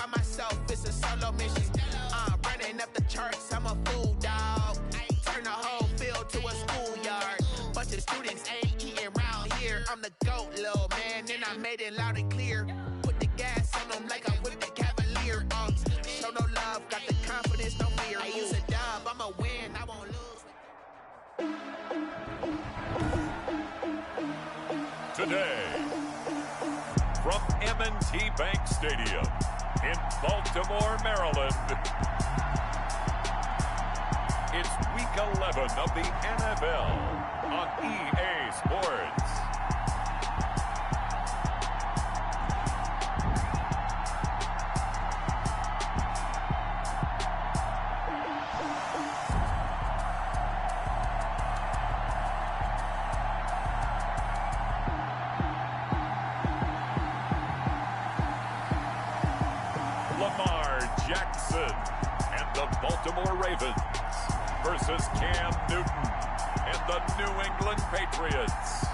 by myself, it's a solo mission. Running up the charts, I'm a fool, dog. Turn the whole field to a schoolyard. Bunch of students ain't eating round here. I'm the GOAT, little man, and I made it loud and clear. Put the gas on them like I'm with the Cavalier. Show no love, got the confidence, no fear. I use a dub, I'ma win, I won't lose. Today, from M&T Bank Stadium in Baltimore, Maryland, it's Week 11 of the NFL on EA Sports. Jackson and the Baltimore Ravens versus Cam Newton and the New England Patriots.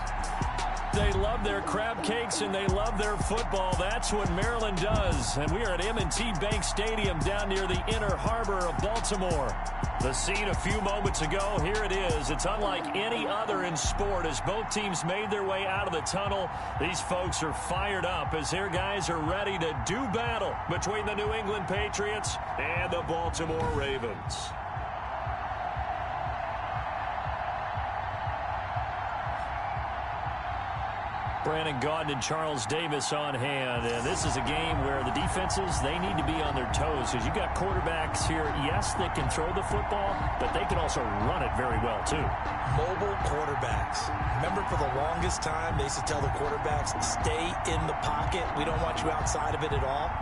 They love their crab cakes and they love their football. That's what Maryland does. And we are at M&T Bank Stadium down near the Inner Harbor of Baltimore. The scene a few moments ago, here it is. It's unlike any other in sport as both teams made their way out of the tunnel. These folks are fired up as their guys are ready to do battle between the New England Patriots and the Baltimore Ravens. Brandon Gaudin and Charles Davis on hand. And this is a game where the defenses, they need to be on their toes. Because you've got quarterbacks here, yes, that can throw the football, but they can also run it very well, too. Mobile quarterbacks. Remember, for the longest time, they used to tell the quarterbacks, stay in the pocket. We don't want you outside of it at all.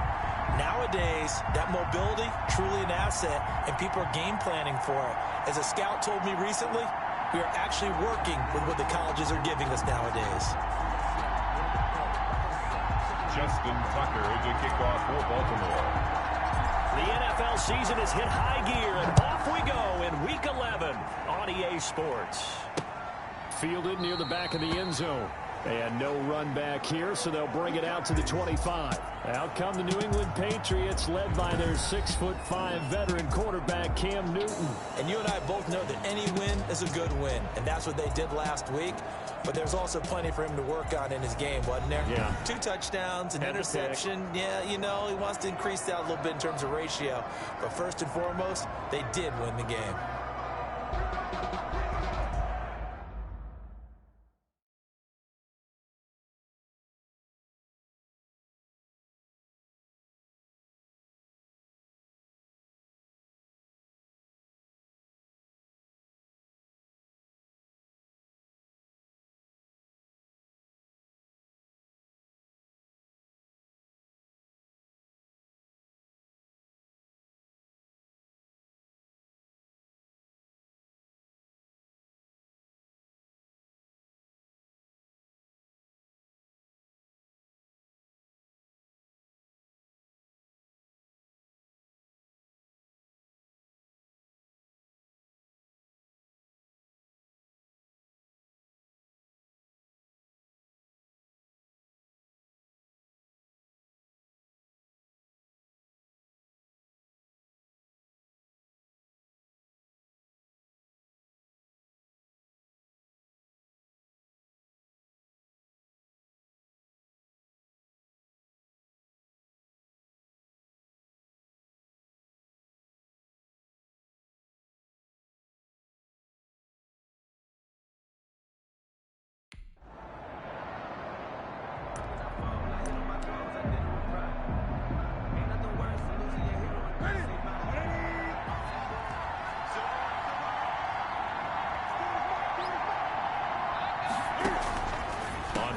Nowadays, that mobility, truly an asset, and people are game planning for it. As a scout told me recently, we are actually working with what the colleges are giving us nowadays. Justin Tucker to kick off for Baltimore. The NFL season has hit high gear, and off we go in Week 11 on EA Sports. Fielded near the back of the end zone. And no run back here, so they'll bring it out to the 25. Out come the New England Patriots, led by their 6'5" veteran quarterback, Cam Newton. And you and I both know that any win is a good win, and that's what they did last week. But there's also plenty for him to work on in his game, wasn't there? Yeah. 2 touchdowns, an interception. Yeah, you know, he wants to increase that a little bit in terms of ratio. But first and foremost, they did win the game.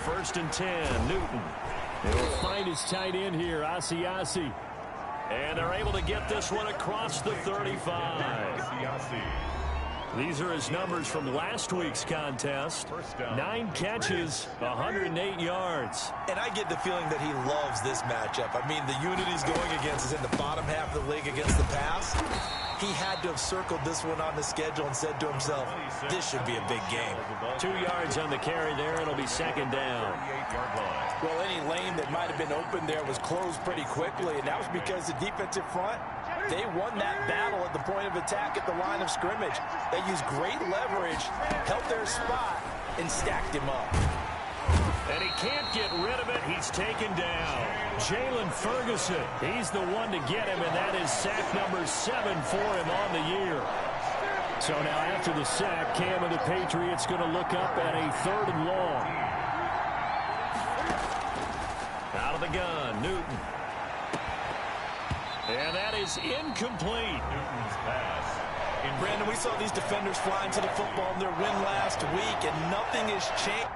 First and 10, Newton. He'll find his tight end here, Asiasi. And they're able to get this one across the 35. These are his numbers from last week's contest. 9 catches, 108 yards. And I get the feeling that he loves this matchup. I mean, the unit he's going against is in the bottom half of the league against the pass. He had to have circled this one on the schedule and said to himself, this should be a big game. 2 yards on the carry there. It'll be second down. Well, any lane that might have been open there was closed pretty quickly, and that was because the defensive front, they won that battle at the point of attack at the line of scrimmage. They used great leverage, held their spot, and stacked him up. And he can't get rid of it. He's taken down. Jalen Ferguson, he's the one to get him, and that is sack number 7 for him on the year. So now after the sack, Cam and the Patriots going to look up at a 3rd and long. Out of the gun, Newton. And that is incomplete. Newton's pass. Brandon, we saw these defenders flying to the football in their win last week, and nothing has changed.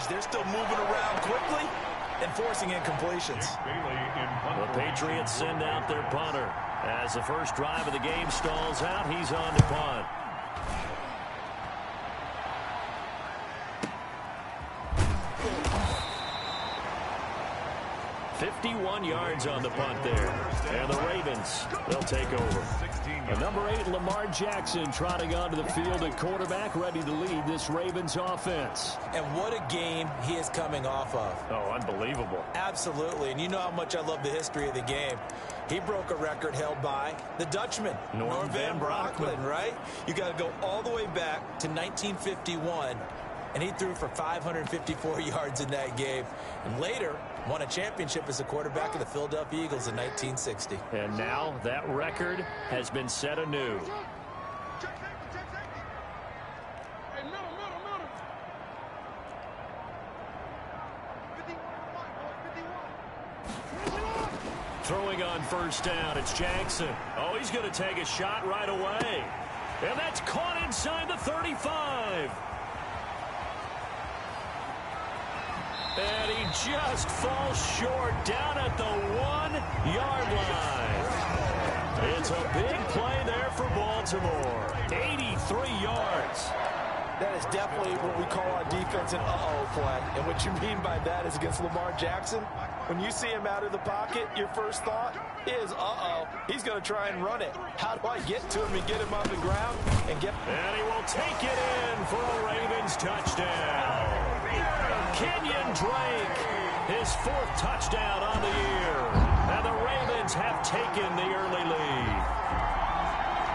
They're still moving around quickly and forcing incompletions. The Patriots send out their punter. As the first drive of the game stalls out, he's on to punt. $51 yards on the punt there. And the Ravens, they'll take over. And number 8, Lamar Jackson, trotting onto the field at quarterback, ready to lead this Ravens offense. And what a game he is coming off of. Oh, unbelievable. Absolutely. And you know how much I love the history of the game. He broke a record held by the Dutchman, Norm van Brocklin, right? You got to go all the way back to 1951. And he threw for 554 yards in that game. And later, won a championship as a quarterback of the Philadelphia Eagles in 1960. And now that record has been set anew. Throwing on first down, it's Jackson. Oh, he's going to take a shot right away. And that's caught inside the 35. And he just falls short down at the 1-yard line. It's a big play there for Baltimore. 83 yards. That is definitely what we call on defense an uh-oh play. And what you mean by that is against Lamar Jackson, when you see him out of the pocket, your first thought is, uh-oh, he's going to try and run it. How do I get to him and get him on the ground? And he will take it in for a Ravens touchdown. Kenyon Drake, his 4th touchdown on the year. And the Ravens have taken the early lead.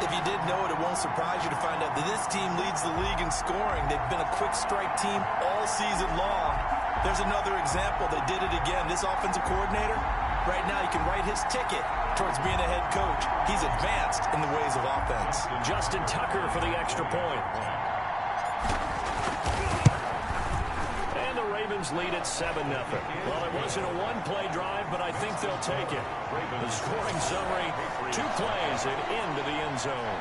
If you didn't know it, it won't surprise you to find out that this team leads the league in scoring. They've been a quick strike team all season long. There's another example. They did it again. This offensive coordinator, right now, you can write his ticket towards being a head coach. He's advanced in the ways of offense. Justin Tucker for the extra point. And the Ravens lead at 7-0. Well, it wasn't a one-play drive, but I think they'll take it. The scoring summary, 2 plays and into the end zone.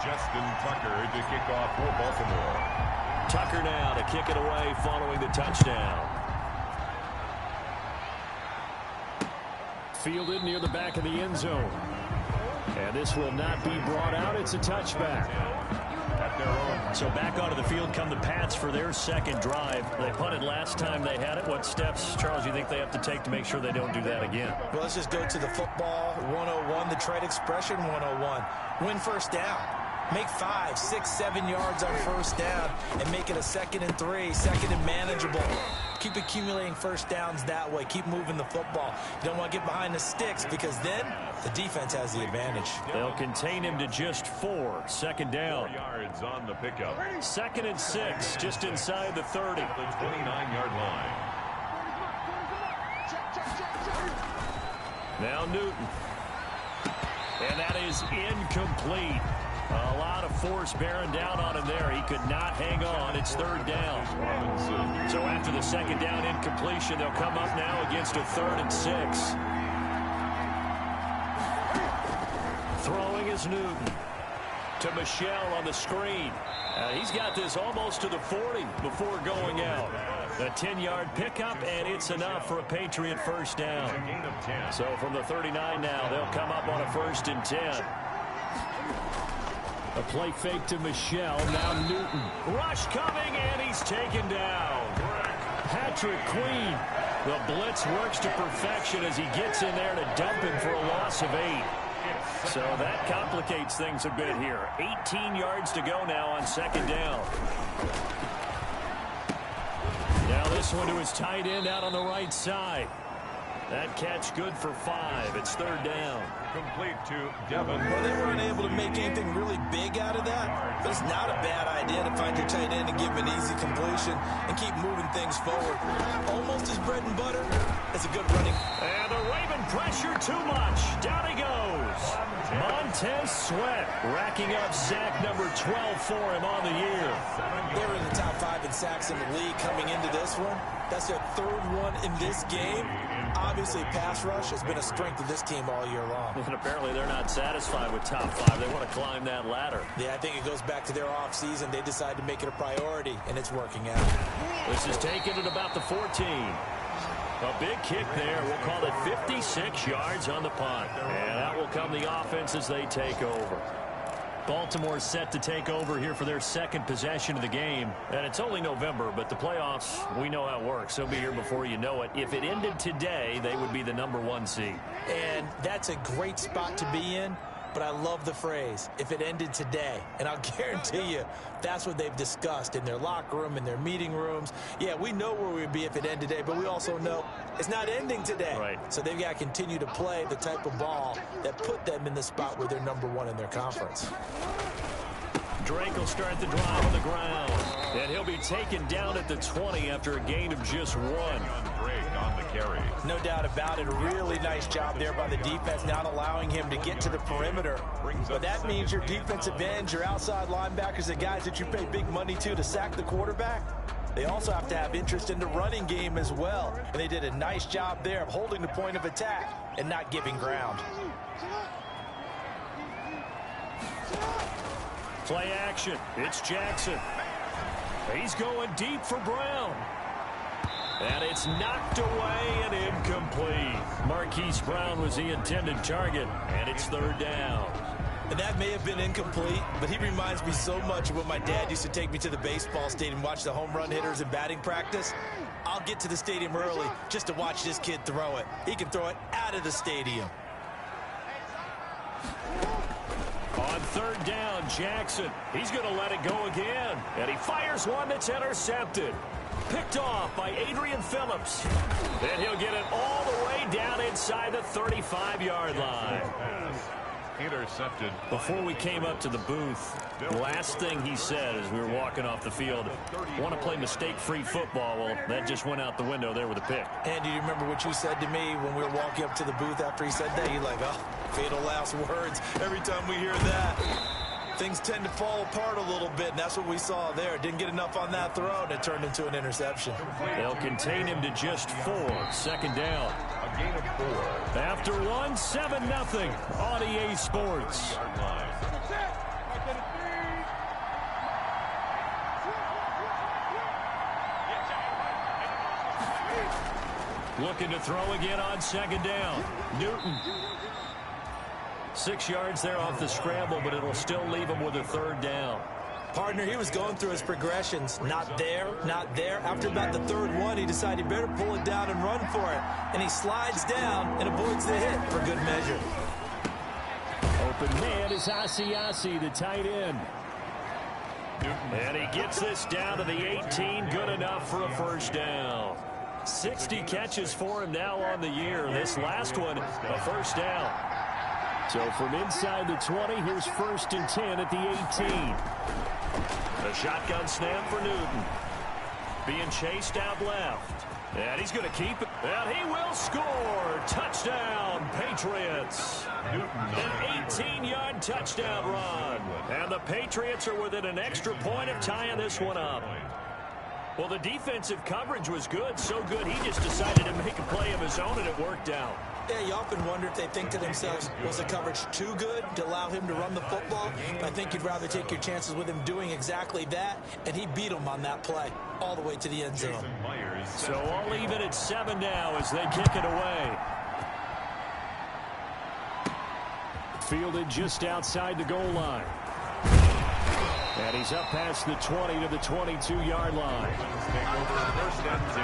Justin Tucker to kick off for Baltimore. Tucker now to kick it away following the touchdown. Fielded near the back of the end zone. And this will not be brought out. It's a touchback. at their own. So back onto the field come the Pats for their second drive. They punted last time they had it. What steps, Charles, you think they have to take to make sure they don't do that again? Well, let's just go to the football 101, the trade expression 101. Win first down. Make 5, 6, 7 yards on first down and make it a 2nd and 3, 2nd and manageable. Keep accumulating first downs that way. Keep moving the football. You don't want to get behind the sticks because then the defense has the advantage. They'll contain him to just 4. Second down. 4 yards on the pickup. 2nd and 6, just inside the 30. The 29-yard line. Now Newton. And that is incomplete. A lot of force bearing down on him there. He could not hang on. It's 3rd down. So after the 2nd down incompletion, they'll come up now against a 3rd and 6. Throwing is Newton. To Michelle on the screen. He's got this almost to the 40 before going out. A 10-yard pickup, and it's enough for a Patriot first down. So from the 39 now, they'll come up on a 1st and 10. A play fake to Michelle. Now Newton. Rush coming, and he's taken down. Patrick Queen. The blitz works to perfection as he gets in there to dump him for a loss of 8. So that complicates things a bit here. 18 yards to go now on 2nd down. Now this one to his tight end out on the right side. That catch good for 5. It's 3rd down. Complete to Devin. Well, they weren't able to make anything really big out of that, but it's not a bad idea to find your tight end and give him an easy completion and keep moving things forward. Almost his bread and butter. It's a good running. And the Raven pressure too much. Down he goes. Montez Sweat racking up sack number 12 for him on the year. They were in the top 5 in sacks in the league coming into this one. That's their 3rd one in this game. Obviously, pass rush has been a strength of this team all year long. And apparently they're not satisfied with top 5. They want to climb that ladder. Yeah, I think it goes back to their offseason. They decided to make it a priority, and it's working out. This is taken at about the 14. A big kick there. We'll call it 56 yards on the punt. And that will come the offense as they take over. Baltimore set to take over here for their 2nd possession of the game. And it's only November, but the playoffs, we know how it works. They'll be here before you know it. If it ended today, they would be the number 1 seed. And that's a great spot to be in. But I love the phrase, if it ended today. And I'll guarantee you, that's what they've discussed in their locker room, in their meeting rooms. Yeah, we know where we'd be if it ended today, but we also know it's not ending today. Right. So they've got to continue to play the type of ball that put them in the spot where they're number 1 in their conference. Drake will start the drive on the ground. And he'll be taken down at the 20 after a gain of just 1. Drake on the carry. No doubt about it. A really nice job there by the defense, not allowing him to get to the perimeter. But that means your defensive ends, your outside linebackers, the guys that you pay big money to sack the quarterback, they also have to have interest in the running game as well. And they did a nice job there of holding the point of attack and not giving ground. Play action. It's Jackson. He's going deep for Brown. And it's knocked away and incomplete. Marquise Brown was the intended target, and it's 3rd down. And that may have been incomplete, but he reminds me so much of when my dad used to take me to the baseball stadium and watch the home run hitters in batting practice. I'll get to the stadium early just to watch this kid throw it. He can throw it out of the stadium. On 3rd down, Jackson. He's going to let it go again. And he fires one that's intercepted. Picked off by Adrian Phillips. And he'll get it all the way down inside the 35-yard line. Intercepted. Before we came up to the booth, the last thing he said as we were walking off the field, want to play mistake-free football. Well, that just went out the window there with a pick. And do you remember what you said to me when we were walking up to the booth after he said that? You're like, oh, fatal last words. Every time we hear that, things tend to fall apart a little bit, and that's what we saw there. Didn't get enough on that throw, and it turned into an interception. They'll contain him to just 4. 2nd down. A gain of 4. After 1, 7-0 on EA Sports. Looking to throw again on 2nd down. Newton. 6 yards there off the scramble, but it'll still leave him with a 3rd down. Partner, he was going through his progressions. Not there, not there. After about the third one, he decided he better pull it down and run for it. And he slides down and avoids the hit for good measure. Open man is Asiasi, the tight end. And he gets this down to the 18. Good enough for a first down. 60 catches for him now on the year. This last one, a first down. So from inside the 20, here's 1st and 10 at the 18. A shotgun snap for Newton. Being chased out left. And he's going to keep it. And he will score. Touchdown, Patriots. An 18-yard touchdown run. And the Patriots are within an extra point of tying this one up. Well, the defensive coverage was good. So good, he just decided to make a play of his own, and it worked out. Yeah, you often wonder if they think to themselves, was the coverage too good to allow him to run the football? I think you'd rather take your chances with him doing exactly that, and he beat him on that play all the way to the end zone. So all even at 7 now as they kick it away. Fielded just outside the goal line. And he's up past the 20 to the 22-yard line. First and 10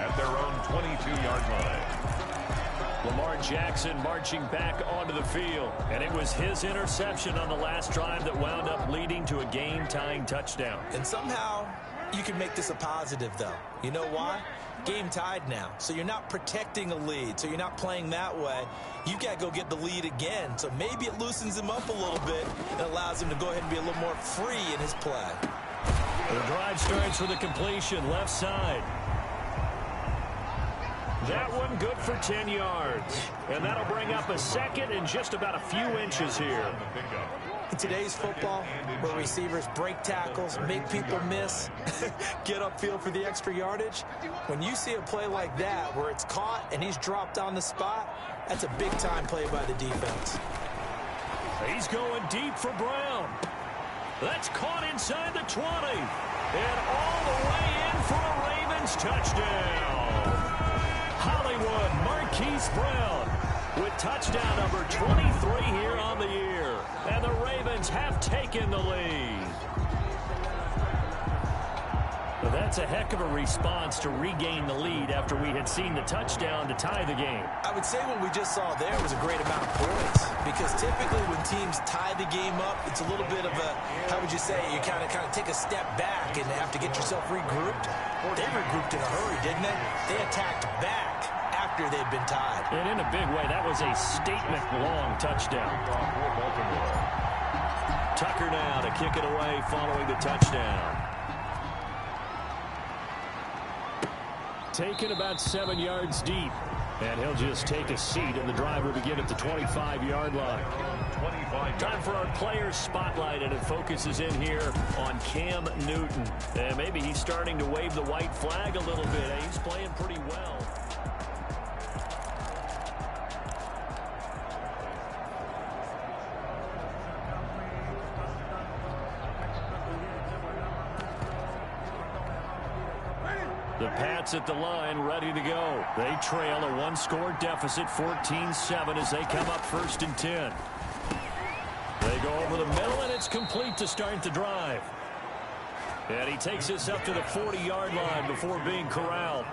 at their own 22-yard line. Lamar Jackson marching back onto the field. And it was his interception on the last drive that wound up leading to a game-tying touchdown. And somehow you can make this a positive, though. You know why? Game tied now. So you're not protecting a lead. So you're not playing that way. You've got to go get the lead again. So maybe it loosens him up a little bit and allows him to go ahead and be a little more free in his play. The drive starts with a completion left side. That one good for 10 yards. And that'll bring up a second and just about a few inches here. In today's football, where receivers break tackles, make people miss, get upfield for the extra yardage, when you see a play like that where it's caught and he's dropped on the spot, that's a big-time play by the defense. He's going deep for Brown. That's caught inside the 20. And all the way in for a Ravens touchdown. Hollywood Marquise Brown with touchdown number 23 here on the year. And the Ravens have taken the lead. Well, that's a heck of a response to regain the lead after we had seen the touchdown to tie the game. I would say what we just saw there was a great amount of points, because typically when teams tie the game up, it's a little bit of a, how would you say, you kind of take a step back and have to get yourself regrouped. They regrouped in a hurry, didn't they? They attacked back after they'd been tied. And in a big way, that was a statement-long touchdown. Tucker now to kick it away following the touchdown. Taken about 7 yards deep. And he'll just take a seat, and the drive will begin at the 25-yard line. Time for our players spotlight, and it focuses in here on Cam Newton. And maybe he's starting to wave the white flag a little bit. He's playing pretty well. The Pats at the line, ready to go. They trail a one-score deficit, 14-7, as they come up 1st and 10. They go over the middle, and it's complete to start the drive. And he takes this up to the 40-yard line before being corralled.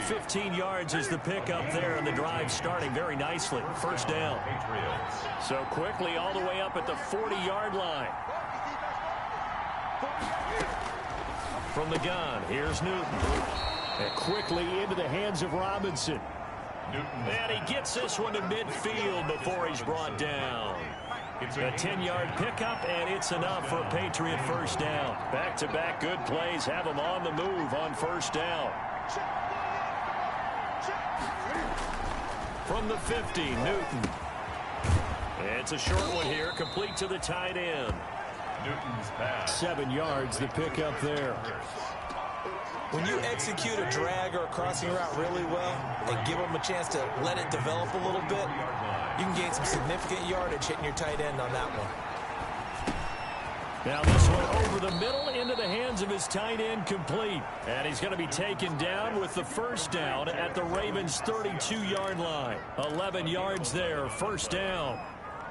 15 yards is the pickup there, and the drive starting very nicely. First down. So quickly all the way up at the 40-yard line. From the gun, here's Newton. And quickly into the hands of Robinson. And he gets this one to midfield before he's brought down. It's a 10-yard pickup, and it's enough for a Patriot first down. Back-to-back good plays have them on the move on first down. From the 50, Newton. It's a short one here, complete to the tight end. Newton's pass. 7 yards, the pickup there. When you execute a drag or a crossing route really well and give them a chance to let it develop a little bit, you can gain some significant yardage hitting your tight end on that one. Now this one over the middle into the hands of his tight end, complete. And he's going to be taken down with the first down at the Ravens' 32-yard line. 11 yards there, first down.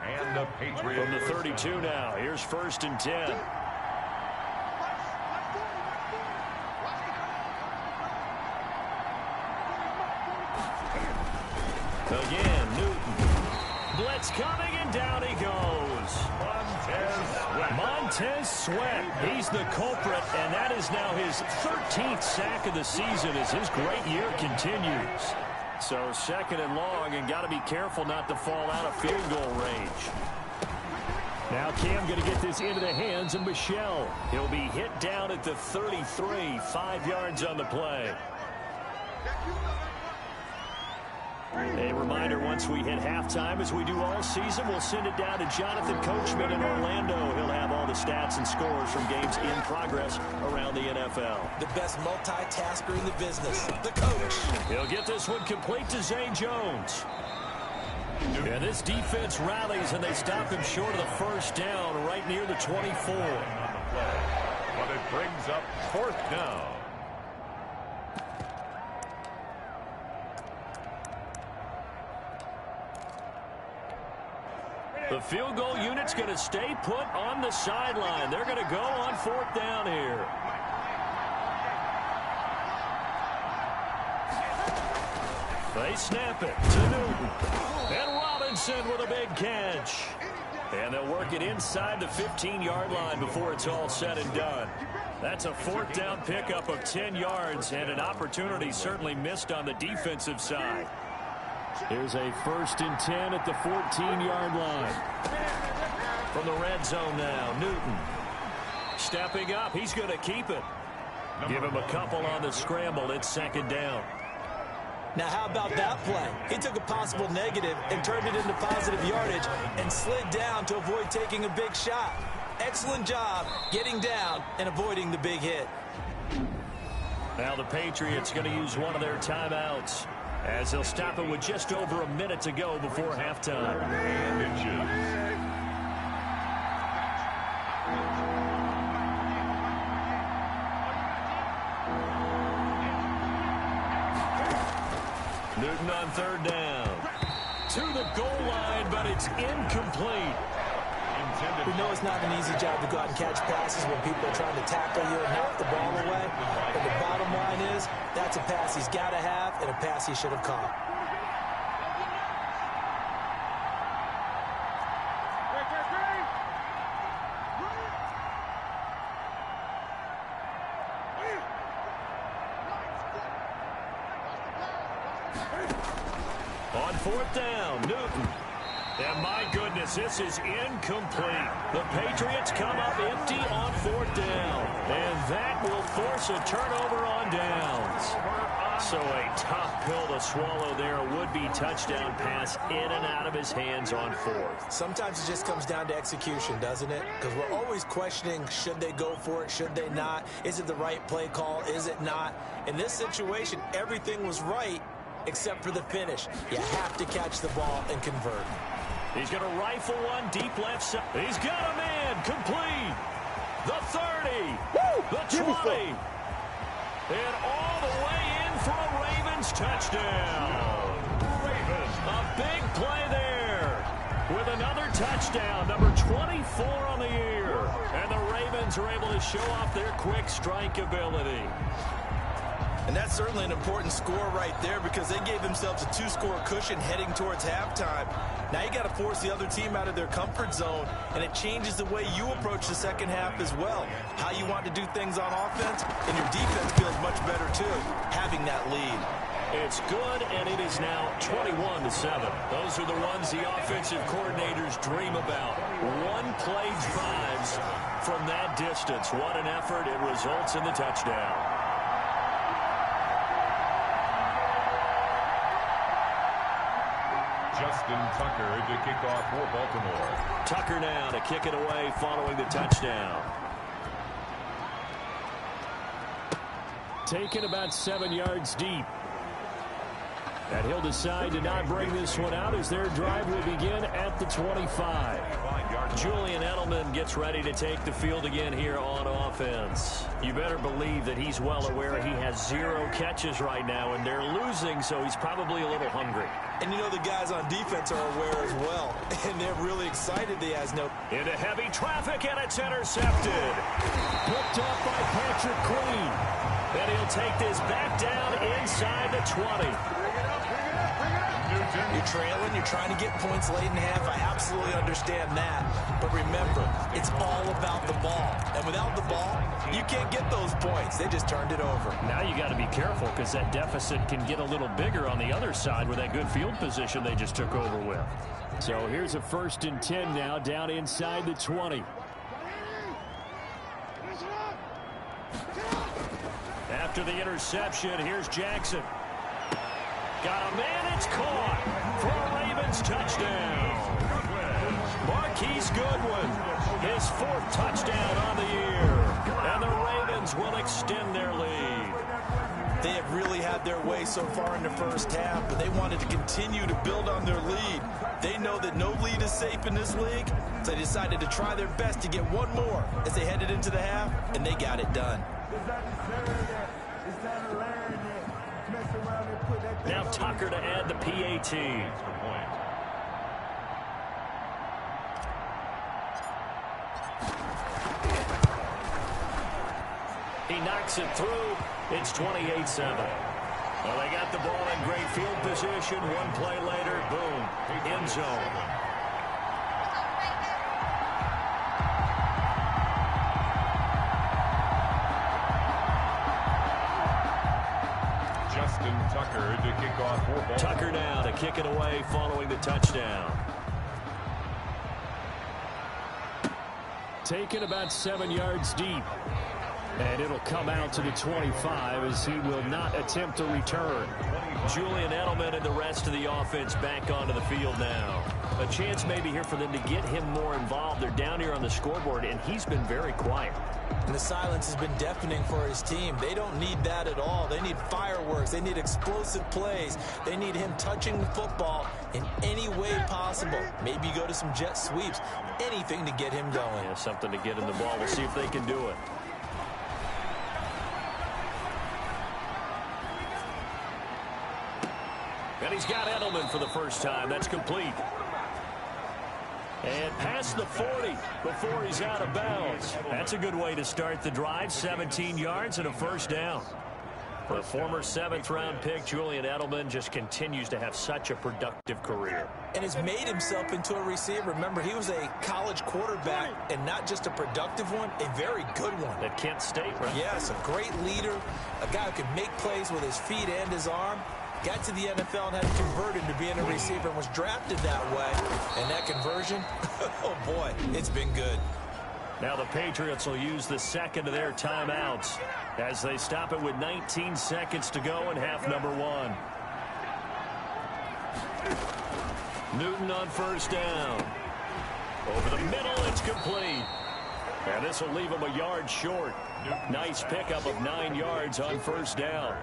And the Patriots from the 32 now. Here's 1st and 10. Again, Newton. Blitz coming, and down he goes. Montez Sweat. He's the culprit, and that is now his 13th sack of the season as his great year continues. So 2nd and long, and got to be careful not to fall out of field goal range. Now Cam going to get this into the hands of Michelle. He'll be hit down at the 33, 5 yards on the play. A reminder, once we hit halftime, as we do all season, we'll send it down to Jonathan Coachman in Orlando. He'll have all the stats and scores from games in progress around the NFL. The best multitasker in the business, the coach. He'll get this one complete to Zay Jones. And this defense rallies, and they stop him short of the first down right near the 24. But it brings up 4th down. The field goal unit's going to stay put on the sideline. They're going to go on 4th down here. They snap it to Newton. And Robinson with a big catch. And they'll work it inside the 15-yard line before it's all said and done. That's a 4th down pickup of 10 yards, and an opportunity certainly missed on the defensive side. Here's a 1st and 10 at the 14-yard line. From the red zone now, Newton. Stepping up, he's going to keep it. Give him a couple on the scramble. It's 2nd down. Now, how about that play? He took a possible negative and turned it into positive yardage and slid down to avoid taking a big shot. Excellent job getting down and avoiding the big hit. Now the Patriots going to use one of their timeouts, as they'll stop it with just over a minute to go before halftime. Newton on 3rd down. To the goal line, but it's incomplete. We know it's not an easy job to go out and catch passes when people are trying to tackle you and knock the ball away. But the bottom line is, that's a pass he's got to have and a pass he should have caught. On 4th down, Newton. And my goodness, this is incomplete. The Patriots come up empty on 4th down. And that will force a turnover on downs. So a tough pill to swallow there. A would-be touchdown pass in and out of his hands on 4th. Sometimes it just comes down to execution, doesn't it? Because we're always questioning, should they go for it, should they not? Is it the right play call, is it not? In this situation, everything was right except for the finish. You have to catch the ball and convert. He's going to rifle one deep left side. He's got a man complete. The 30. The 20. And all the way in for a Ravens touchdown. Ravens. A big play there with another touchdown. Number 24 on the year. And the Ravens are able to show off their quick strike ability. And that's certainly an important score right there because they gave themselves a 2-score cushion heading towards halftime. Now you got to force the other team out of their comfort zone, and it changes the way you approach the second half as well. How you want to do things on offense, and your defense feels much better too, having that lead. It's good, and it is now 21-7. Those are the ones the offensive coordinators dream about. One-play drives from that distance. What an effort. It results in the touchdown. Justin Tucker to kick off for Baltimore. Tucker now to kick it away following the touchdown. Taken about 7 yards deep. And he'll decide to not bring this one out as their drive will begin at the 25. Julian Edelman gets ready to take the field again here on offense. You better believe that he's well aware he has 0 catches right now, and they're losing, so he's probably a little hungry. And you know the guys on defense are aware as well, and they're really excited he has no... Into heavy traffic, and it's intercepted. Picked up by Patrick Queen. And he'll take this back down inside the 20. You're trailing, you're trying to get points late in half. I absolutely understand that. But remember, it's all about the ball. And without the ball, you can't get those points. They just turned it over. Now you got to be careful because that deficit can get a little bigger on the other side with that good field position they just took over with. So here's a 1st and 10 now down inside the 20. After the interception, here's Jackson. Got a man, it's caught for a Ravens touchdown. Marquise Goodwin, his 4th touchdown on the year. And the Ravens will extend their lead. They have really had their way so far in the first half, but they wanted to continue to build on their lead. They know that no lead is safe in this league, so they decided to try their best to get one more as they headed into the half, and they got it done. Now Tucker to add the PAT. He knocks it through. It's 28-7. Well, they got the ball in great field position. One play later, boom, end zone. Tucker to kick off for Baltimore. Tucker now to kick it away following the touchdown. Taken about 7 yards deep. And it'll come out to the 25 as he will not attempt a return. Julian Edelman and the rest of the offense back onto the field now. A chance maybe here for them to get him more involved. They're down here on the scoreboard, and he's been very quiet. And the silence has been deafening for his team. They don't need that at all. They need fireworks. They need explosive plays. They need him touching the football in any way possible. Maybe go to some jet sweeps. Anything to get him going. Yeah, something to get him the ball. We'll see if they can do it. And he's got Edelman for the first time. That's complete. And past the 40 before he's out of bounds. That's a good way to start the drive. 17 yards and a first down. The former 7th-round pick, Julian Edelman, just continues to have such a productive career. And has made himself into a receiver. Remember, he was a college quarterback, and not just a productive one, a very good one. At Kent State, right? Yes, a great leader, a guy who could make plays with his feet and his arm. Got to the NFL and had converted to being a receiver and was drafted that way. And that conversion, oh boy, it's been good. Now the Patriots will use the second of their timeouts as they stop it with 19 seconds to go in half number 1. Newton on first down. Over the middle, it's complete. And this will leave him a yard short. Nice pickup of 9 yards on first down.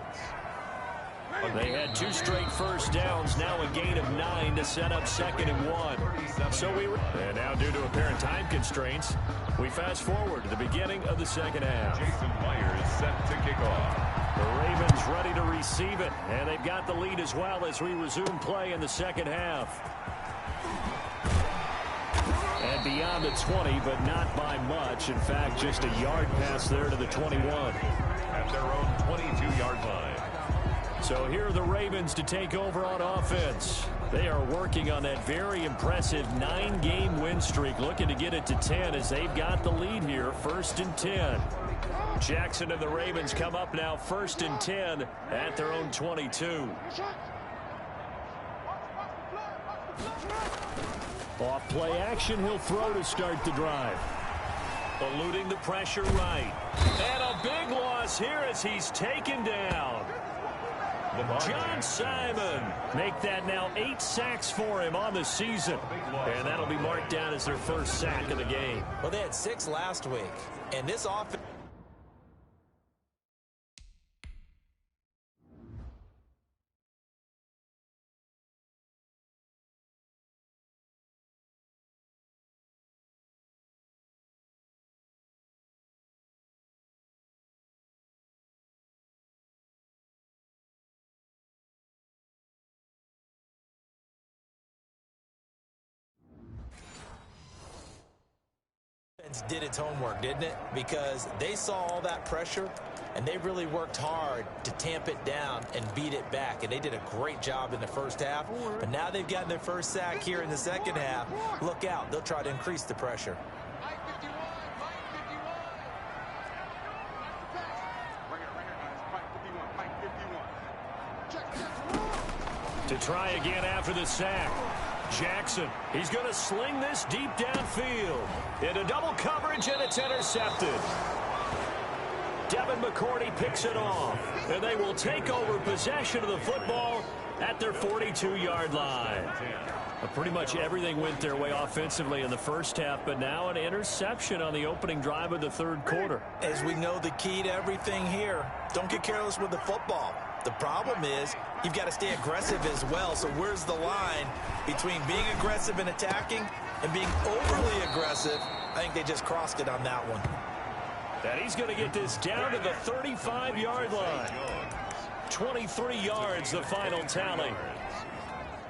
They had 2 straight first downs, now a gain of 9 to set up 2nd and 1. And now due to apparent time constraints, we fast forward to the beginning of the second half. Jason Myers set to kick off. The Ravens ready to receive it, and they've got the lead as well as we resume play in the second half. And beyond the 20, but not by much. In fact, just a yard pass there to the 21. At their own 22-yard line. So here are the Ravens to take over on offense. They are working on that very impressive 9-game win streak, looking to get it to 10 as they've got the lead here, 1st and 10. Jackson and the Ravens come up now 1st and 10 at their own 22. Off play action, he'll throw to start the drive. Eluding the pressure right. And a big loss here as he's taken down. John Simon make that now 8 sacks for him on the season. And that'll be marked down as their first sack of the game. Well, they had 6 last week. And this offense... defense did its homework, didn't it? Because they saw all that pressure, and they really worked hard to tamp it down and beat it back. And they did a great job in the first half. But now they've gotten their first sack here in the second half. Look out. They'll try to increase the pressure. To try again after the sack. Jackson, he's going to sling this deep downfield. Into double coverage, and it's intercepted. Devin McCourty picks it off, and they will take over possession of the football at their 42-yard line. Pretty much everything went their way offensively in the first half, but now an interception on the opening drive of the third quarter. As we know, the key to everything here, don't get careless with the football. The problem is you've got to stay aggressive as well. So where's the line between being aggressive and attacking and being overly aggressive? I think they just crossed it on that one. And he's going to get this down to the 35-yard line. 23 yards, the final tally.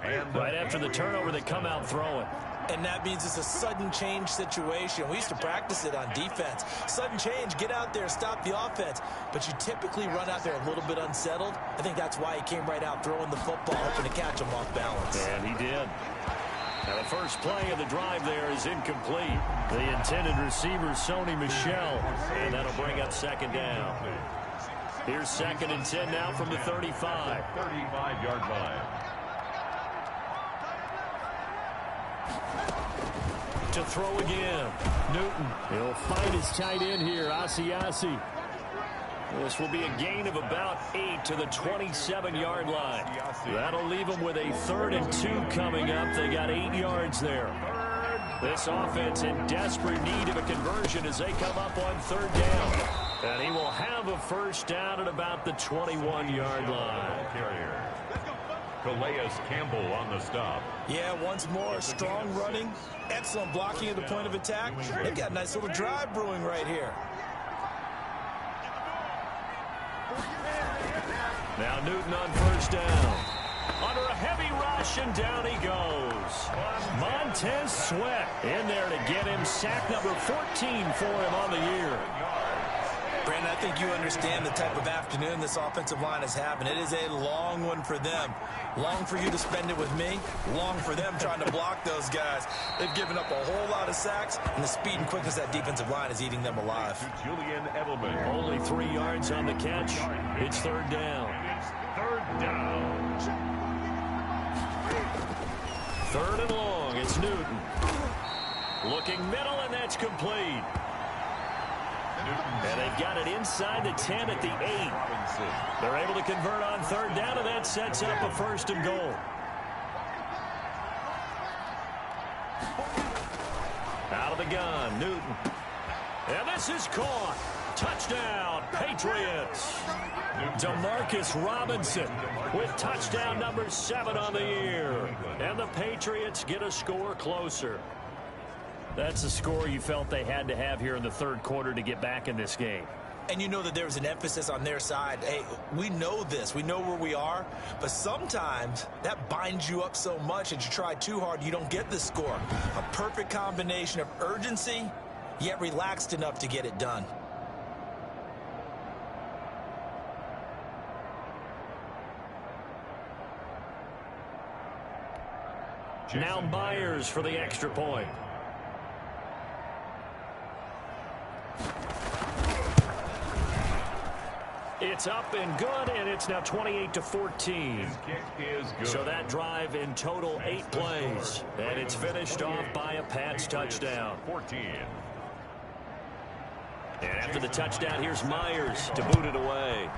And right after the turnover, they come out throwing. And that means it's a sudden change situation. We used to practice it on defense. Sudden change, get out there, stop the offense. But you typically run out there a little bit unsettled. I think that's why he came right out throwing the football, hoping to catch him off balance. And he did. Now the first play of the drive there is incomplete. The intended receiver, Sony Michel, and that'll bring up second down. Here's 2nd and 10 now from the 35. 35-yard line. To throw again. Newton. He'll find his tight end here, Asiasi. This will be a gain of about 8 to the 27-yard line. That'll leave them with a 3rd and 2 coming up. They got 8 yards there. This offense in desperate need of a conversion as they come up on 3rd down. And he will have a first down at about the 21-yard line. Calais Campbell on the stop. Yeah, once more, strong running, excellent blocking at the point of attack. They've got a nice little drive brewing right here. Now Newton on first down. Under a heavy rush, and down he goes. Montez Sweat in there to get him sack number 14 for him on the year. Brandon, I think you understand the type of afternoon this offensive line is having. It is a long one for them. Long for you to spend it with me. Long for them trying to block those guys. They've given up a whole lot of sacks, and the speed and quickness of that defensive line is eating them alive. Julian Edelman. Only 3 yards on the catch. It's 3rd down. 3rd down. 3rd and long. It's Newton. Looking middle, and that's complete. And they've got it inside the 10 at the 8. They're able to convert on 3rd down, and that sets up a 1st and goal. Out of the gun, Newton. And this is caught. Touchdown, Patriots. Demarcus Robinson with touchdown number 7 on the year. And the Patriots get a score closer. That's the score you felt they had to have here in the 3rd quarter to get back in this game. And you know that there was an emphasis on their side. Hey, we know this. We know where we are. But sometimes that binds you up so much that you try too hard, you don't get the score. A perfect combination of urgency, yet relaxed enough to get it done. Now Myers for the extra point. It's up and good, and it's now 28-14. So that drive in total 8 plays, and it's finished off by a Pats touchdown. 14. And after the touchdown, here's Myers to boot it away.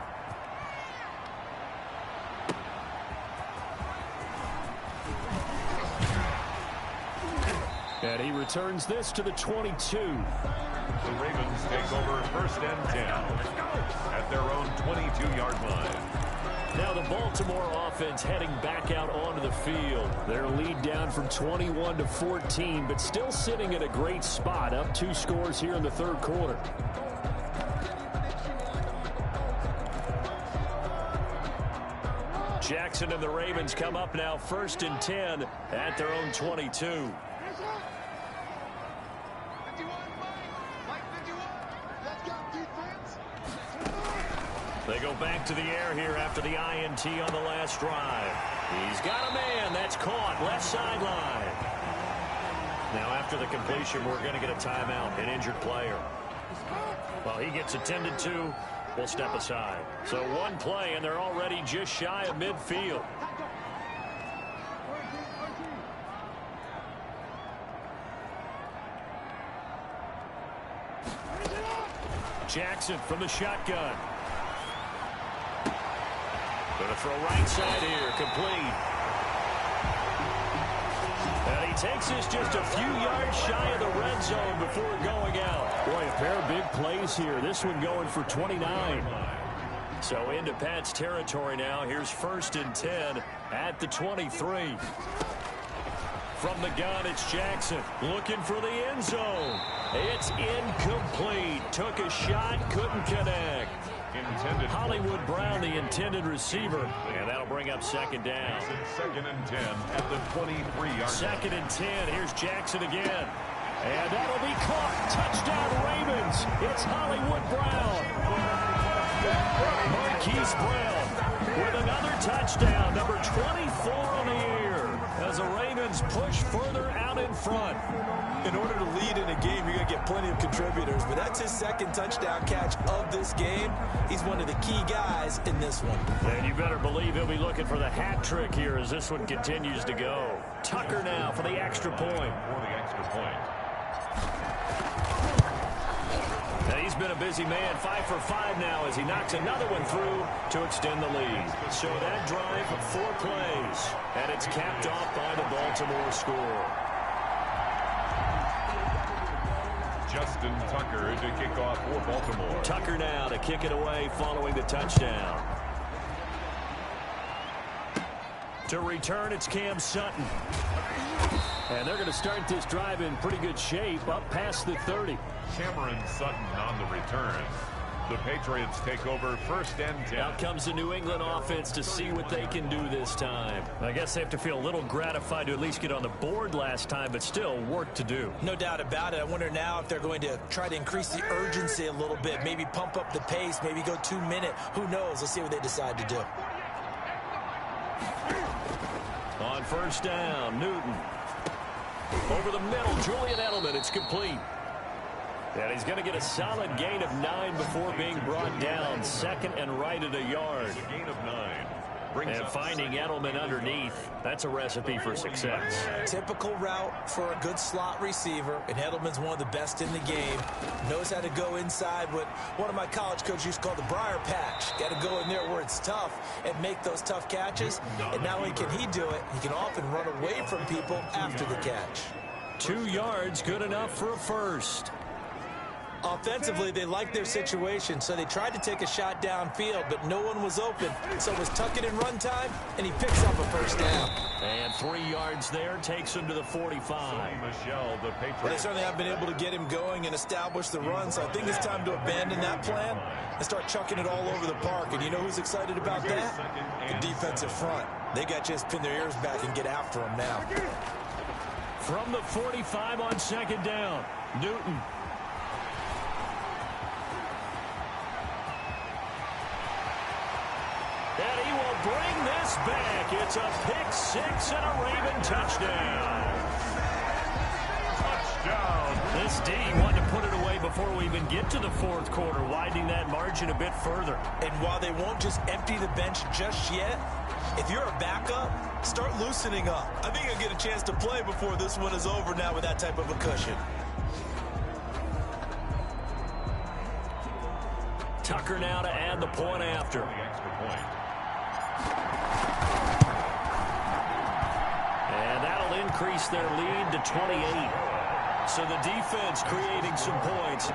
And he returns this to the 22. The Ravens take over 1st and 10 at their own 22-yard line. Now the Baltimore offense heading back out onto the field. Their lead down from 21-14, but still sitting at a great spot, up 2 scores here in the 3rd quarter. Jackson and the Ravens come up now 1st and 10 at their own 22. They go back to the air here after the INT on the last drive. He's got a man. That's caught. Left sideline. Now, after the completion, we're going to get a timeout, an injured player. Well, he gets attended to. We'll step aside. So one play, and they're already just shy of midfield. Jackson from the shotgun. Going to throw right side here, complete. And he takes this just a few yards shy of the red zone before going out. Boy, a pair of big plays here. This one going for 29. So into Pat's territory now. Here's 1st and 10 at the 23. From the gun, it's Jackson looking for the end zone. It's incomplete. Took a shot, couldn't connect. Hollywood Brown, the intended receiver. And that'll bring up 2nd down. 2nd and 10 at the 23-yard. 2nd and 10. Here's Jackson again. And that'll be caught. Touchdown, Ravens. It's Hollywood Brown. Marquise Brown with another touchdown. Number 24 on the year. As the Ravens push further out in front. In order to lead in a game, you're going to get plenty of contributors. But that's his 2nd touchdown catch of this game. He's one of the key guys in this one. And you better believe he'll be looking for the hat trick here as this one continues to go. Tucker now for the extra point. For the extra point. Now he's been a busy man, 5 for 5 now as he knocks another one through to extend the lead. So that drive, 4 plays, and it's capped off by the Baltimore score. Justin Tucker to kick off for Baltimore. Tucker now to kick it away following the touchdown. To return, it's Cam Sutton. And they're going to start this drive in pretty good shape, up past the 30. Cameron Sutton on the return. The Patriots take over 1st and 10. Out comes the New England offense to see what they can do this time. I guess they have to feel a little gratified to at least get on the board last time, but still work to do. No doubt about it. I wonder now if they're going to try to increase the urgency a little bit, maybe pump up the pace, maybe go 2-minute. Who knows? Let's see what they decide to do. On 1st down, Newton. Over the middle, Julian Edelman. It's complete. And he's going to get a solid gain of 9 before being brought down. 2nd and right at a yard. A gain of 9. And finding Edelman underneath, that's a recipe for success. Typical route for a good slot receiver, and Edelman's one of the best in the game. Knows how to go inside what one of my college coaches used to call the briar patch. Got to go in there where it's tough and make those tough catches. And not only can he do it, he can often run away from people after the catch. 2 yards, good enough for a first. Offensively, they liked their situation, so they tried to take a shot downfield, but no one was open. So it was tuck it in run time, and he picks up a 1st down. And 3 yards there takes him to the 45. Michelle, the Patriots. Well, they certainly have been able to get him going and establish the run, so I think it's time to abandon that plan and start chucking it all over the park. And you know who's excited about that? The defensive front. They got to just pin their ears back and get after him now. From the 45 on 2nd down, Newton. And he will bring this back. It's a pick 6 and a Raven touchdown. Touchdown. This D wanted to put it away before we even get to the 4th quarter, widening that margin a bit further. And while they won't just empty the bench just yet, if you're a backup, start loosening up. I think you'll get a chance to play before this one is over now with that type of a cushion. Tucker now to add the point after. The extra point. And that'll increase their lead to 28. So the defense creating some points.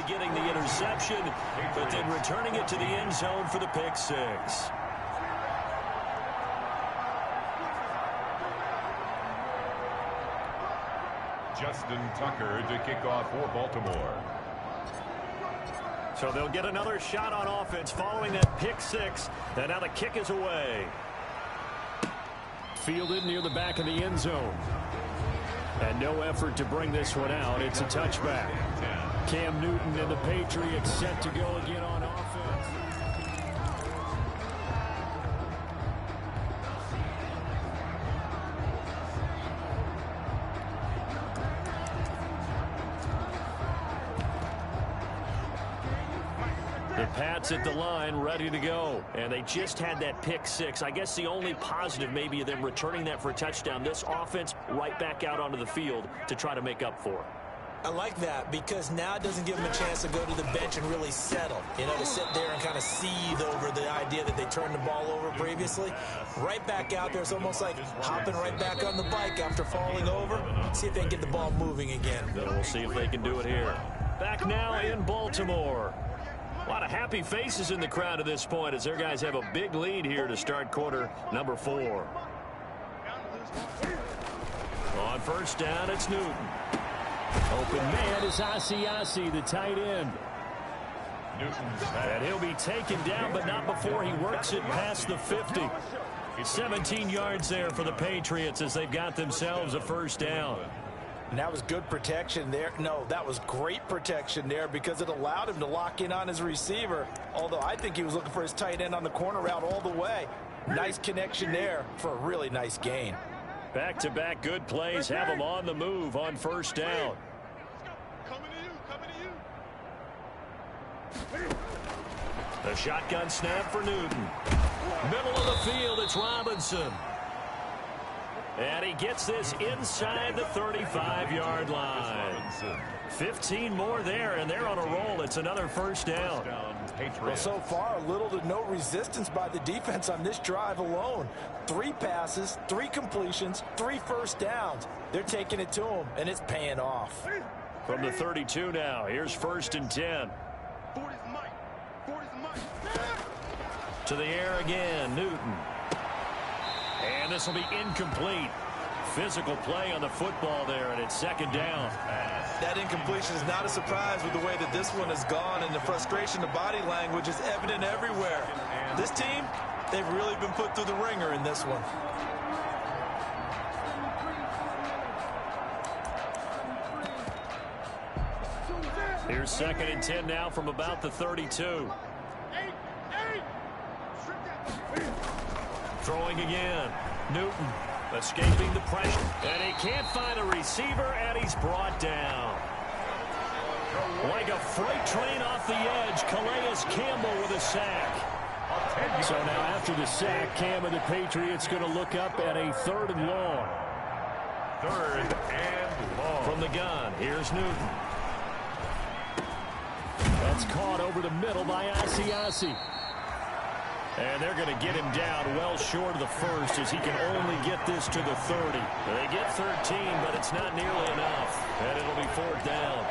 getting the interception, but then returning it to the end zone for the pick six. Justin Tucker to kick off for Baltimore. So they'll get another shot on offense following that pick six. And now the kick is away. Fielded near the back of the end zone. And no effort to bring this one out. It's a touchback. Cam Newton and the Patriots set to go again on offense. The Pats at the line, ready to go. And they just had that pick six. I guess the only positive maybe of them returning that for a touchdown. This offense right back out onto the field to try to make up for it. I like that because now it doesn't give them a chance to go to the bench and really settle. You know, to sit there and kind of seethe over the idea that they turned the ball over previously. Right back out there. It's almost like hopping right back on the bike after falling over. See if they can get the ball moving again. We'll see if they can do it here. Back now in Baltimore. A lot of happy faces in the crowd at this point as their guys have a big lead here to start quarter number 4. On first down, it's Newton. Open man is Asiasi, the tight end. And he'll be taken down, but not before he works it past the 50. 17 yards there for the Patriots as they've got themselves a first down. And that was good protection there. No, that was great protection there because it allowed him to lock in on his receiver. Although I think he was looking for his tight end on the corner route all the way. Nice connection there for a really nice gain. Back-to-back good plays have him on the move on first down. The shotgun snap for Newton. Middle of the field, it's Robinson. And he gets this inside the 35-yard line. 15 more there, and they're on a roll. It's another first down. Well, so far, little to no resistance by the defense on this drive alone. 3 passes, 3 completions, 3 first downs. They're taking it to him, and it's paying off. From the 32 now, here's first and 10. To the air again, Newton. And this will be incomplete. Physical play on the football there, and it's second down. That incompletion is not a surprise with the way that this one has gone, and the frustration, the body language is evident everywhere. This team, they've really been put through the ringer in this one. Here's second and 10 now from about the 32. Throwing again. Newton escaping the pressure. And he can't find a receiver, and he's brought down. Like a freight train off the edge, Calais Campbell with a sack. So now after the sack, Cam and the Patriots going to look up at a 3rd and long. 3rd and long. From the gun, here's Newton. That's caught over the middle by Asiasi. And they're going to get him down well short of the first as he can only get this to the 30. They get 13, but it's not nearly enough. And it'll be 4th down.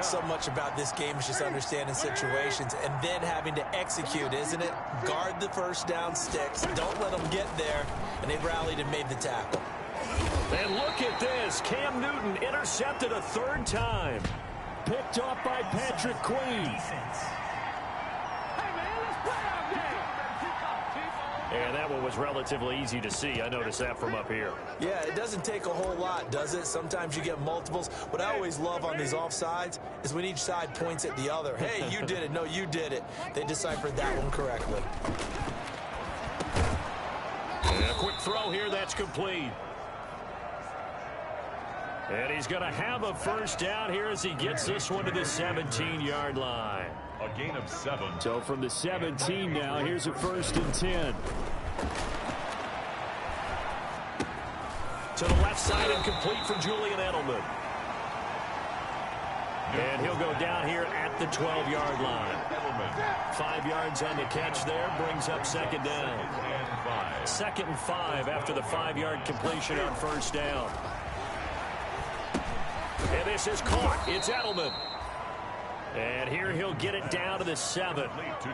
So much about this game is just understanding situations and then having to execute, isn't it? Guard the first down sticks. Don't let them get there. And they rallied and made the tackle. And look at this. Cam Newton intercepted a 3rd time. Picked off by Patrick Queen. And that one was relatively easy to see. I noticed that from up here. Yeah, it doesn't take a whole lot, does it? Sometimes you get multiples. What I always love on these offsides is when each side points at the other. Hey, you did it. No, you did it. They deciphered that one correctly. And a quick throw here. That's complete. And he's going to have a first down here as he gets this one to the 17-yard line. A gain of 7. So from the 17 now, here's a 1st and 10. To the left side and complete for Julian Edelman. And he'll go down here at the 12-yard line. 5 yards on the catch there, brings up 2nd down. 2nd and 5 after the 5-yard completion on first down. And this is caught. It's Edelman. And here he'll get it down to the 7.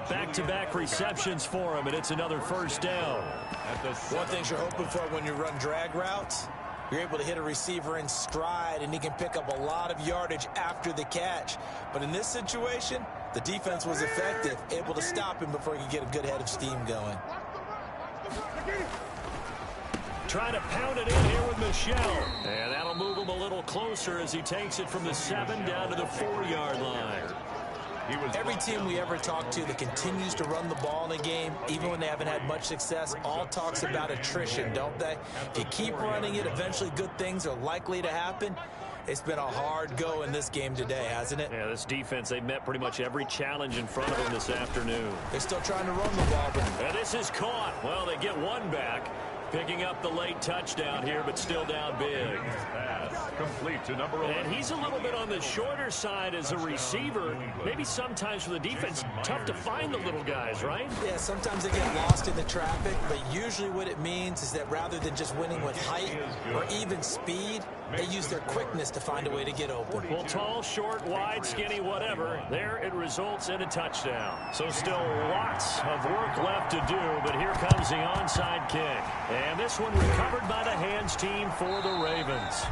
Back-to-back receptions for him, and it's another first down. One thing you're hoping for when you run drag routes, you're able to hit a receiver in stride, and he can pick up a lot of yardage after the catch. But in this situation, the defense was effective, able to stop him before he could get a good head of steam going. Trying to pound it in here with Michelle. And that'll move him a little closer as he takes it from the 7 down to the 4-yard line. Every team we ever talk to that continues to run the ball in a game, even when they haven't had much success, all talks about attrition, don't they? If you keep running it, eventually good things are likely to happen. It's been a hard go in this game today, hasn't it? Yeah, this defense, they've met pretty much every challenge in front of them this afternoon. They're still trying to run the ball. And this is caught. Well, they get one back. Picking up the late touchdown here, but still down big. Pass complete to number 11. And he's a little bit on the shorter side as a receiver. Maybe sometimes for the defense, tough to find the little guys, right? Yeah, sometimes they get lost in the traffic, but usually what it means is that rather than just winning with height or even speed, they use their quickness to find a way to get open. Well, tall, short, wide, skinny, whatever. There it results in a touchdown. So still lots of work left to do, but here comes the onside kick. And this one recovered by the hands team for the Ravens.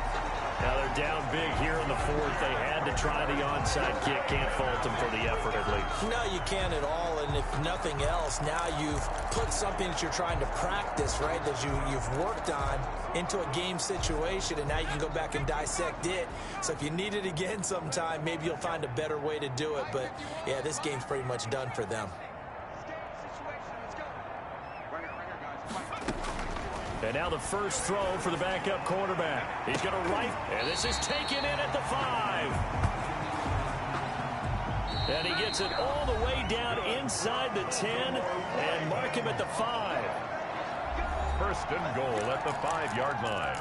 Now they're down big here in the 4th. They had to try the onside kick. Can't fault them for the effort at least. No, you can't at all. And if nothing else, now you've put something that you're trying to practice, right, that you've worked on into a game situation, and now you can go back and dissect it. So if you need it again sometime, maybe you'll find a better way to do it. But, yeah, this game's pretty much done for them. And now the first throw for the backup quarterback. He's going to right, and this is taken in at the 5. And he gets it all the way down inside the 10 and mark him at the 5. First and goal at the 5-yard line.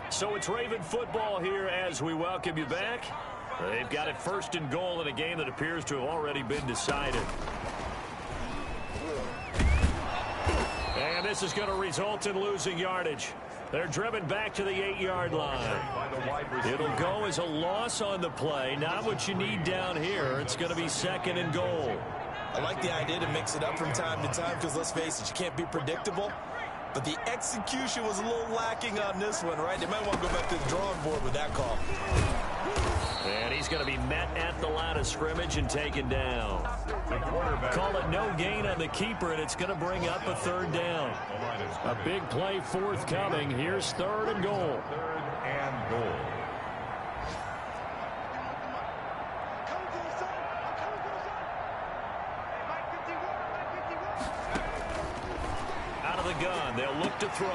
So it's Raven football here as we welcome you back. They've got it first and goal in a game that appears to have already been decided. And this is going to result in losing yardage. They're driven back to the 8-yard line. It'll go as a loss on the play. Not what you need down here. It's going to be 2nd and goal. I like the idea to mix it up from time to time because, let's face it, you can't be predictable. But the execution was a little lacking on this one, right? They might want to go back to the drawing board with that call. And he's going to be met at the line of scrimmage and taken down. Call it no gain on the keeper, and it's going to bring up a 3rd down. A big play forthcoming. Here's 3rd and goal. 3rd and goal. Out of the gun, they'll look to throw.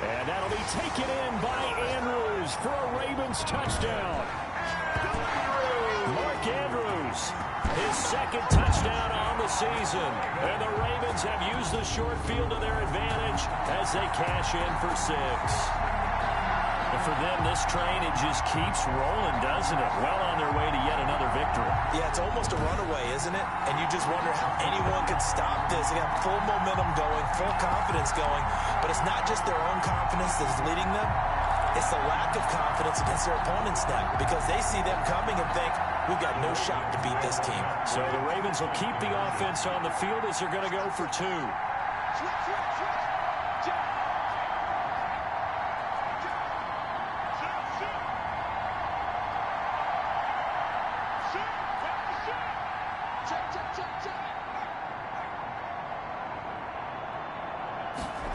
And that'll be taken in by Andrews for a Ravens touchdown. Mark Andrews, his 2nd touchdown on the season. And the Ravens have used the short field to their advantage as they cash in for 6. And for them, this train, it just keeps rolling, doesn't it? Well on their way to yet another victory. Yeah, it's almost a runaway, isn't it? And you just wonder how anyone could stop this. They got full momentum going, full confidence going. But it's not just their own confidence that's leading them. It's the lack of confidence against their opponents now, because they see them coming and think, we've got no shot to beat this team. So the Ravens will keep the offense on the field as they're going to go for 2.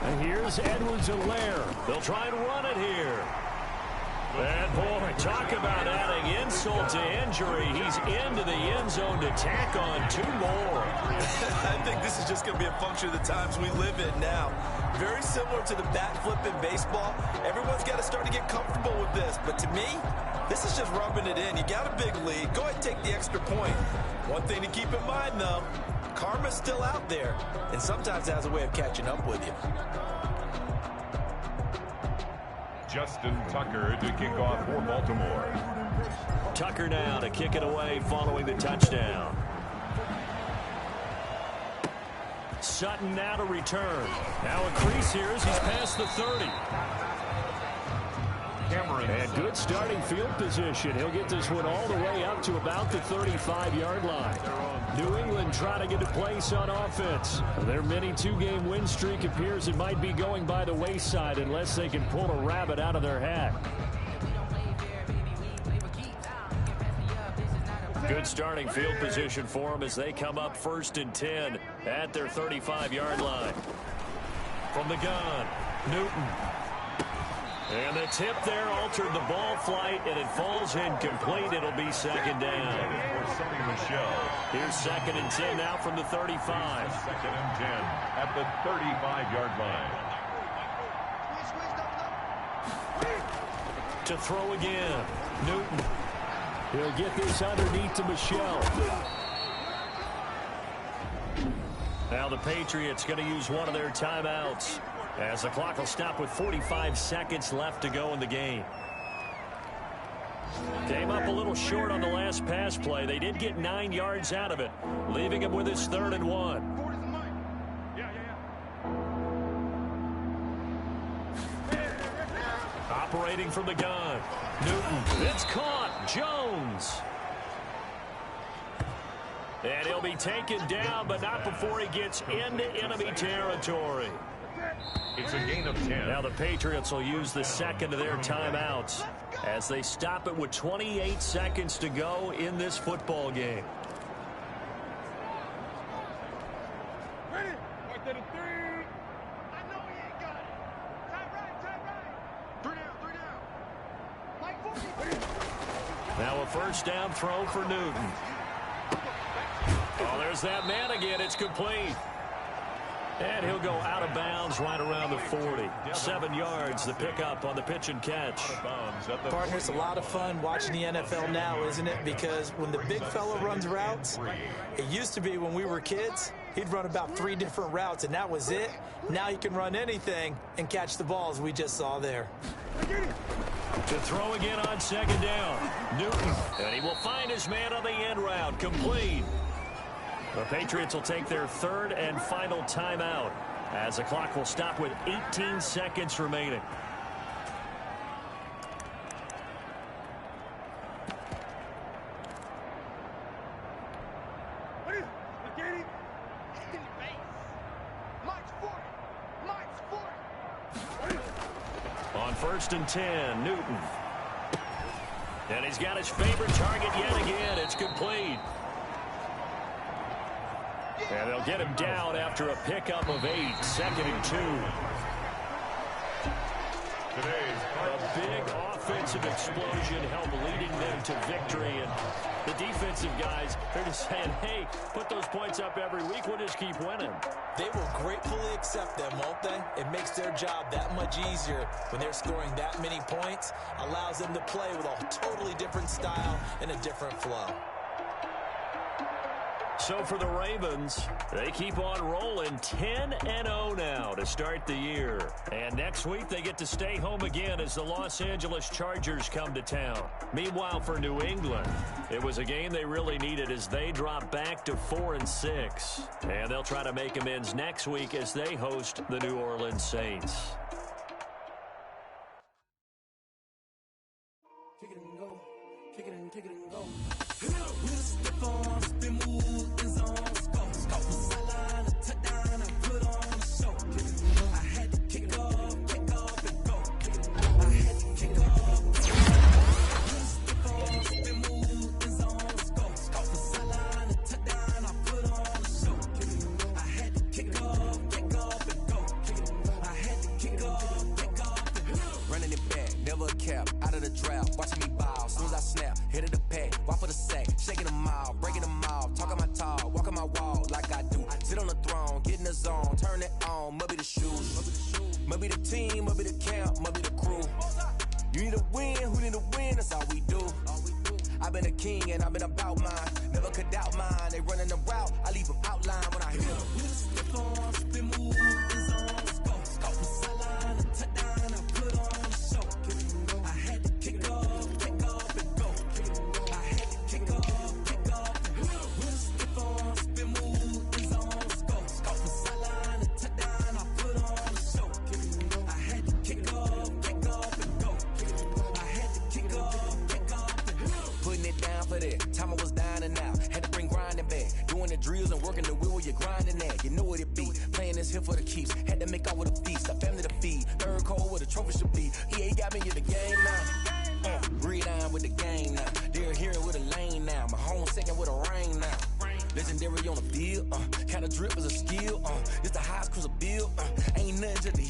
And here's Edwards-Helaire. They'll try and run it here. And, boy, talk about adding insult to injury. He's into the end zone to tack on 2 more. I think this is just going to be a function of the times we live in now. Very similar to the bat flip in baseball. Everyone's got to start to get comfortable with this. But to me, this is just rubbing it in. You got a big lead. Go ahead and take the extra point. One thing to keep in mind, though, karma's still out there, and sometimes has a way of catching up with you. Justin Tucker to kick off for Baltimore. Tucker now to kick it away following the touchdown. Sutton now to return. Now a crease here as he's past the 30. And good starting field position. He'll get this one all the way up to about the 35-yard line. New England trying to get a place on offense. Their mini two-game win streak appears it might be going by the wayside unless they can pull a rabbit out of their hat. Good starting field position for them as they come up 1st and 10 at their 35-yard line. From the gun, Newton. And the tip there altered the ball flight, and it falls incomplete. It'll be 2nd down. Here's 2nd and 10 now from the 35. 2nd and 10 at the 35-yard line. To throw again, Newton. He'll get this underneath to Michel. Now the Patriots going to use one of their timeouts as the clock will stop with 45 seconds left to go in the game. Came up a little short on the last pass play. They did get 9 yards out of it, leaving him with his 3rd and 1. Operating from the gun, Newton. It's caught. Jones. And he'll be taken down, but not before he gets into enemy territory. It's a gain of 10. Now the Patriots will use the 2nd of their timeouts as they stop it with 28 seconds to go in this football game. Ready? Right there to 3. I know he ain't got it. Tight right. 3 down. Mike 40. Now a 1st down throw for Newton. Oh, there's that man again. It's complete. And he'll go out of bounds right around the 40. 7 yards, the pickup on the pitch and catch. Partner, it's a lot of fun watching the NFL now, isn't it? Because when the big fella runs routes, it used to be when we were kids, he'd run about 3 different routes, and that was it. Now he can run anything and catch the balls we just saw there. To throw again on 2nd down, Newton. And he will find his man on the end route, complete. The Patriots will take their 3rd and final timeout as the clock will stop with 18 seconds remaining. On 1st and 10, Newton. And he's got his favorite target yet again. It's complete. And they'll get him down after a pickup of 8. 2nd and 2. A big offensive explosion helped leading them to victory. And the defensive guys, they're just saying, hey, put those points up every week. We'll just keep winning. They will gratefully accept them, won't they? It makes their job that much easier when they're scoring that many points. Allows them to play with a totally different style and a different flow. So for the Ravens, they keep on rolling 10-0 now to start the year. And next week they get to stay home again as the Los Angeles Chargers come to town. Meanwhile for New England, it was a game they really needed as they drop back to 4-6. And they'll try to make amends next week as they host the New Orleans Saints. Kick it and go. Kick it and go. I've been a king and I've been about mine. Never could doubt mine. They running the route, I leave them outline when I hear them. Stiff on, spin move, is on, let's go. Go from sideline to touchdown, I put on the show. I had to kick off and go. I had to kick off and go. Stiff on, spin move, is on, let's go. Go from sideline to touchdown, I put on the show. I had to kick off and go. I had to kick off and go. Putting it down for that. Time I was down and out. Had to bring grinding back. Doing the drills and working the wheel where you're grinding at. You know what it be. Playing this here for the keeps. Had to make out with a feast. A family to feed. Third cold where the trophy should be. EA got me in the game now. Breathe on with the game now. They're here with a lane now. My home second with a rain now. Legendary on the field. Kinda drip is a skill. It's the highest cruiser bill. Ain't nothing to the